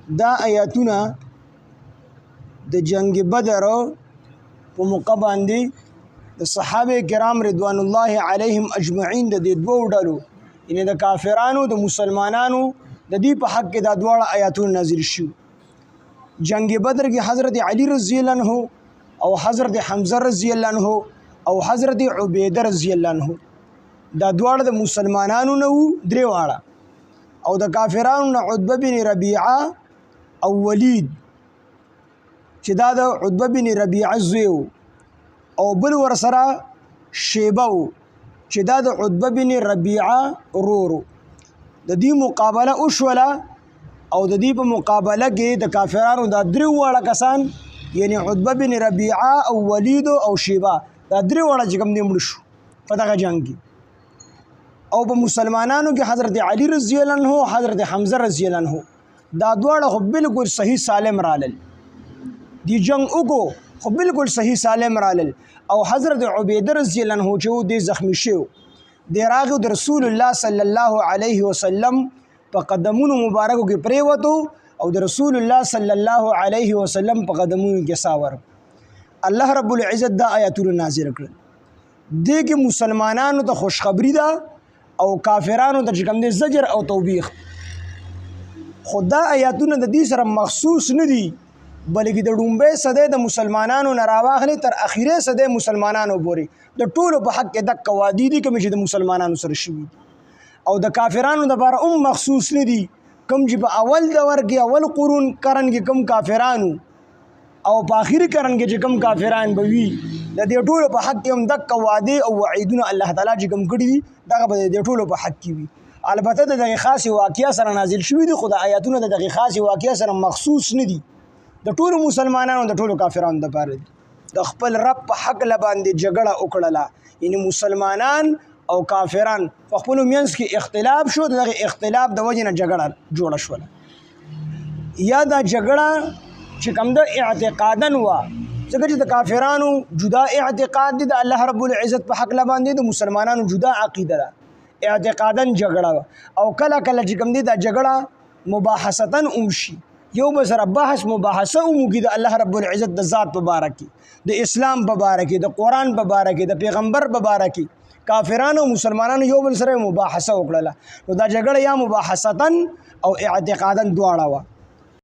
دا آیاتونه د جنگ بدر په موقع باندې د صحابه کرام رضوان الله علیهم اجمعین د دې دوه ډلو یعنی د کافرانو د مسلمانانو د دې په حق کې دا دواړه آیاتونه نازل شو. جنگ بدر کې حضرت علی رضی الله عنه او حضرت حمزه رضی الله عنه او حضرت عبیده رضی الله عنه دا دواړه د مسلمانانو نه وو درې واړه او د کافرانو نه عتبه بن ربیعه او ولید چې دا د عتبه بن ربیعه زوی او بل ورسره شیبه چې دا د عتبه بن ربیعه ورورو د دې مقابله وشوله او د دې په مقابله کې د کافرانو دا درې واړه کسان یعنی عتبه بن ربیعه او ولید او شیبه دا درې واړه چې کوم دي مړ شو په دغه جنگ کې او په مسلمانانو کې حضرت علی رضی الله عنه حضرت حمزه رضی الله عنه دا دواړه خو بالکل صحیح سالم رالل دی جنگ وکړو خو بالکل صحیح سالم رالل او حضرت عبیده رضی الله عنه چې دی زخمی شو دی راغو د رسول الله صلی الله علیه وسلم په قدمونو مبارکو کې پریوتو او د رسول الله صلی الله علیه وسلم په قدمونو کې ساور الله رب العزت دا آیاتونه نازل کړل دې کې مسلمانانو ته خوشخبری ده او کافرانو ته کوم دي زجر او توبیخ. خدا آیاتونه د دې سره مخصوص نه دي بلکې د ډومبه صدې د مسلمانانو نه راواخلي تر اخیره صدې مسلمانانو پورې د ټولو په حق کې د قوادی دي کوم چې د مسلمانانو سره شوي او د کافرانو لپاره مخصوص نه دي کوم چې په اول دور کې اول قرون قرن کې کوم کافرانو او په اخیری قرن کې چې کوم کافران به وي د دې ټولو په حق کې هم د قوادی او وعیدونه الله تعالی چې کوم کړی دي دغه به د ټولو په حق کې وي. البته د دغه خاص واقعیا سره نازل شوی دي خدای آیاتونه د دغه خاص واقعیا سره مخصوص نه دي د ټولو مسلمانانو د ټولو کافرانو لپاره دي. د خپل رب په حق لباندې جګړه وکړه یعنی مسلمانان او کافران په خپل مینس کې اختلاف شو دغه اختلاف د وجې نه جګړه جوړه شوه یا دا جګړه چې کوم د اعتقادن وا ځکه چې د کافرانو جدا اعتقاد دي د الله رب العزت په حق لباندې د مسلمانانو جدا عقیده ده اعتقادن جګړه او کله کله چې کوم دي دا جګړه مباحثتن اومشي یو بسره بحث مباحثه ومږي د الله رب العزت د ذات په باره کې د اسلام په باره کې د قرآن په باره کې د پیغمبر په باره کې کافرانو مسلمانانو یو بل سره مباحثه وکړله نو دا جګړه یا مباحثتن او اعتقادن دواړه وه.